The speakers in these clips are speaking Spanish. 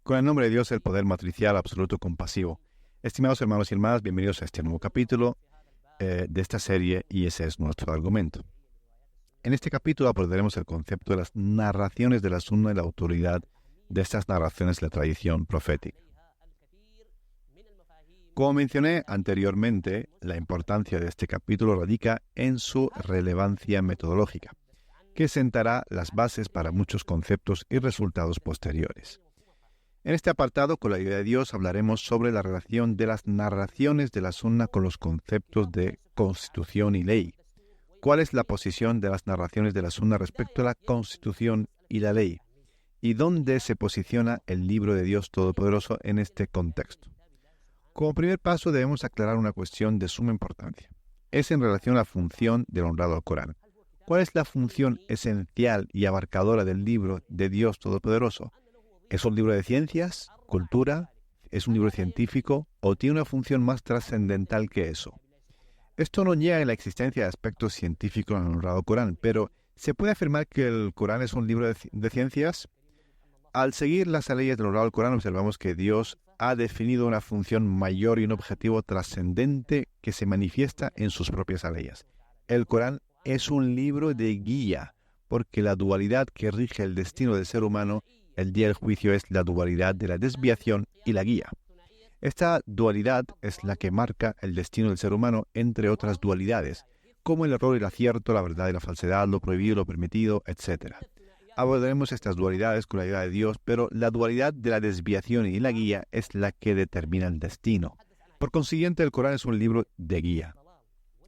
Con el nombre de Dios, el poder matricial, absoluto, compasivo. Estimados hermanos y hermanas, bienvenidos a este nuevo capítulo de esta serie, y ese es nuestro argumento. En este capítulo abordaremos el concepto de las narraciones de la Sunna y la autoridad de estas narraciones de la tradición profética. Como mencioné anteriormente, la importancia de este capítulo radica en su relevancia metodológica, que sentará las bases para muchos conceptos y resultados posteriores. En este apartado, con la ayuda de Dios, hablaremos sobre la relación de las narraciones de la Sunna con los conceptos de constitución y ley. ¿Cuál es la posición de las narraciones de la Sunna respecto a la constitución y la ley? ¿Y dónde se posiciona el libro de Dios Todopoderoso en este contexto? Como primer paso, debemos aclarar una cuestión de suma importancia. Es en relación a la función del honrado Corán. ¿Cuál es la función esencial y abarcadora del libro de Dios Todopoderoso? ¿Es un libro de ciencias, cultura, es un libro científico o tiene una función más trascendental que eso? Esto no niega la existencia de aspectos científicos en el honrado Corán, pero ¿se puede afirmar que el Corán es un libro de ciencias? Al seguir las leyes del honrado Corán, observamos que Dios ha definido una función mayor y un objetivo trascendente que se manifiesta en sus propias leyes. El Corán es un libro de guía, porque la dualidad que rige el destino del ser humano el día del juicio es la dualidad de la desviación y la guía. Esta dualidad es la que marca el destino del ser humano, entre otras dualidades, como el error y el acierto, la verdad y la falsedad, lo prohibido, lo permitido, etc. Abordaremos estas dualidades con la ayuda de Dios, pero la dualidad de la desviación y la guía es la que determina el destino. Por consiguiente, el Corán es un libro de guía.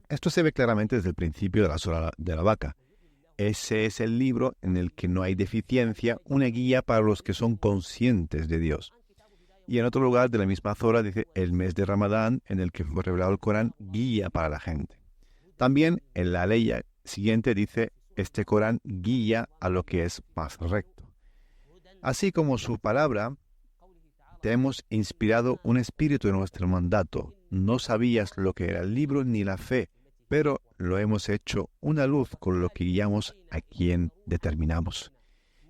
Esto se ve claramente desde el principio de la Sura de la Vaca. Ese es el libro en el que no hay deficiencia, una guía para los que son conscientes de Dios. Y en otro lugar de la misma Sura dice el mes de Ramadán, en el que fue revelado el Corán, guía para la gente. También en la ley siguiente dice, este Corán guía a lo que es más recto. Así como su palabra, te hemos inspirado un espíritu en nuestro mandato. No sabías lo que era el libro ni la fe, pero lo hemos hecho una luz con lo que guiamos a quien determinamos.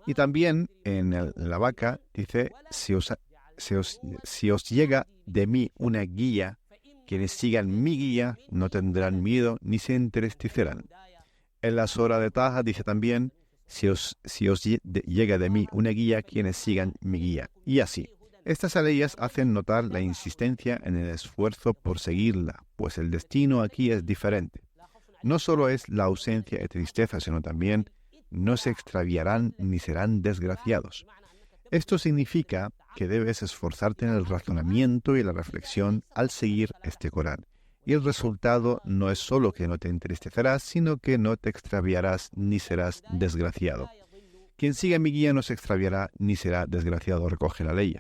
Y también en la Vaca dice, si os llega de mí una guía, quienes sigan mi guía no tendrán miedo ni se entristecerán. En la Sura de Taha dice también, si os llega de mí una guía, quienes sigan mi guía. Y así. Estas leyes hacen notar la insistencia en el esfuerzo por seguirla, pues el destino aquí es diferente. No solo es la ausencia de tristeza, sino también no se extraviarán ni serán desgraciados. Esto significa que debes esforzarte en el razonamiento y la reflexión al seguir este Corán. Y el resultado no es solo que no te entristecerás, sino que no te extraviarás ni serás desgraciado. Quien siga mi guía no se extraviará ni será desgraciado, recoge la ley.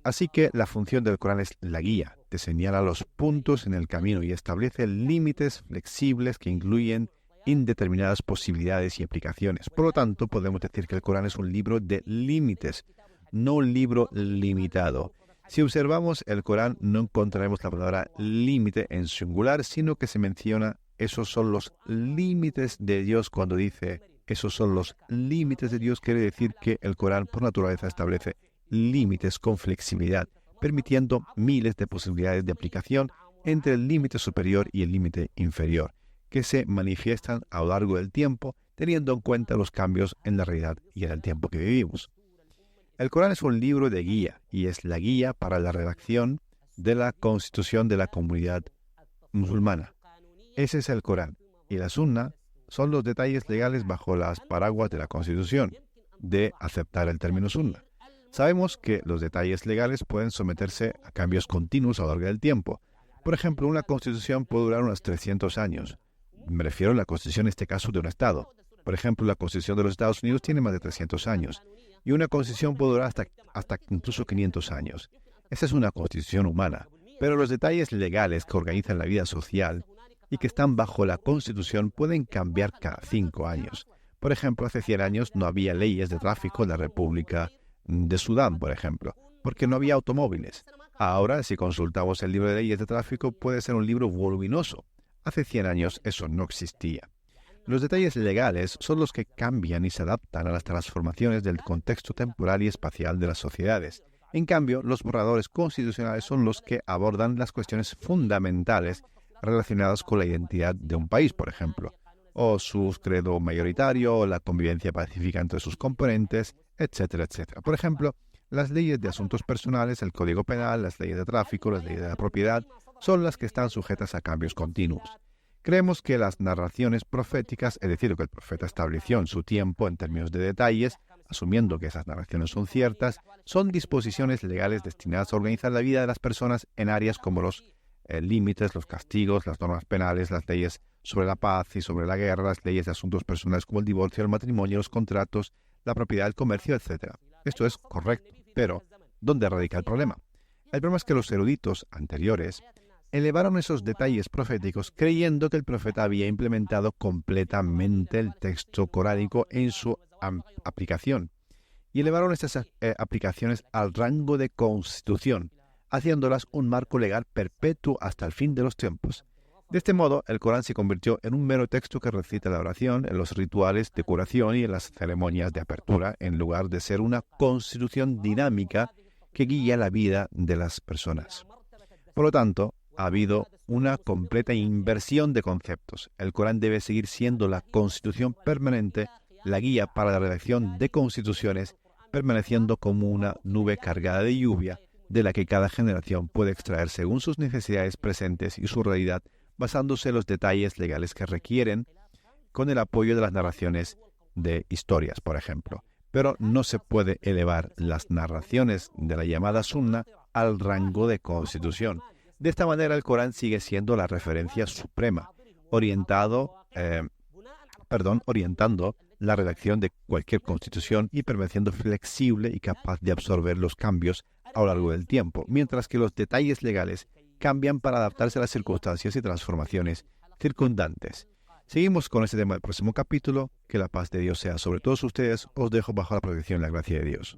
Así que la función del Corán es la guía, te señala los puntos en el camino y establece límites flexibles que incluyen indeterminadas posibilidades y aplicaciones. Por lo tanto, podemos decir que el Corán es un libro de límites, no un libro limitado. Si observamos el Corán, no encontraremos la palabra límite en singular, sino que se menciona esos son los límites de Dios. Cuando dice esos son los límites de Dios, quiere decir que el Corán por naturaleza establece límites con flexibilidad, permitiendo miles de posibilidades de aplicación entre el límite superior y el límite inferior, que se manifiestan a lo largo del tiempo, teniendo en cuenta los cambios en la realidad y en el tiempo que vivimos. El Corán es un libro de guía y es la guía para la redacción de la constitución de la comunidad musulmana. Ese es el Corán, y la Sunna son los detalles legales bajo las paraguas de la constitución, de aceptar el término Sunna. Sabemos que los detalles legales pueden someterse a cambios continuos a lo largo del tiempo. Por ejemplo, una constitución puede durar unos 300 años. Me refiero a la constitución en este caso de un Estado. Por ejemplo, la constitución de los Estados Unidos tiene más de 300 años. Y una constitución puede durar hasta incluso 500 años. Esa es una constitución humana. Pero los detalles legales que organizan la vida social y que están bajo la constitución pueden cambiar cada 5 años. Por ejemplo, hace 100 años no había leyes de tráfico en la República de Sudán, por ejemplo, porque no había automóviles. Ahora, si consultamos el libro de leyes de tráfico, puede ser un libro voluminoso. Hace 100 años eso no existía. Los detalles legales son los que cambian y se adaptan a las transformaciones del contexto temporal y espacial de las sociedades. En cambio, los borradores constitucionales son los que abordan las cuestiones fundamentales relacionadas con la identidad de un país, por ejemplo, o su credo mayoritario, o la convivencia pacífica entre sus componentes, etcétera, etcétera. Por ejemplo, las leyes de asuntos personales, el Código Penal, las leyes de tráfico, las leyes de la propiedad, son las que están sujetas a cambios continuos. Creemos que las narraciones proféticas, es decir, lo que el profeta estableció en su tiempo en términos de detalles, asumiendo que esas narraciones son ciertas, son disposiciones legales destinadas a organizar la vida de las personas en áreas como los límites, los castigos, las normas penales, las leyes sobre la paz y sobre la guerra, las leyes de asuntos personales como el divorcio, el matrimonio, los contratos, la propiedad, el comercio, etc. Esto es correcto, pero ¿dónde radica el problema? El problema es que los eruditos anteriores elevaron esos detalles proféticos creyendo que el profeta había implementado completamente el texto coránico en su aplicación y elevaron estas aplicaciones al rango de constitución, haciéndolas un marco legal perpetuo hasta el fin de los tiempos. De este modo, el Corán se convirtió en un mero texto que recita la oración, en los rituales de curación y en las ceremonias de apertura, en lugar de ser una constitución dinámica que guía la vida de las personas. Por lo tanto, ha habido una completa inversión de conceptos. El Corán debe seguir siendo la constitución permanente, la guía para la redacción de constituciones, permaneciendo como una nube cargada de lluvia, de la que cada generación puede extraer según sus necesidades presentes y su realidad, basándose en los detalles legales que requieren, con el apoyo de las narraciones de historias, por ejemplo. Pero no se puede elevar las narraciones de la llamada Sunna al rango de constitución. De esta manera, el Corán sigue siendo la referencia suprema, orientando la redacción de cualquier constitución y permaneciendo flexible y capaz de absorber los cambios a lo largo del tiempo, mientras que los detalles legales cambian para adaptarse a las circunstancias y transformaciones circundantes. Seguimos con este tema del próximo capítulo. Que la paz de Dios sea sobre todos ustedes. Os dejo bajo la protección y la gracia de Dios.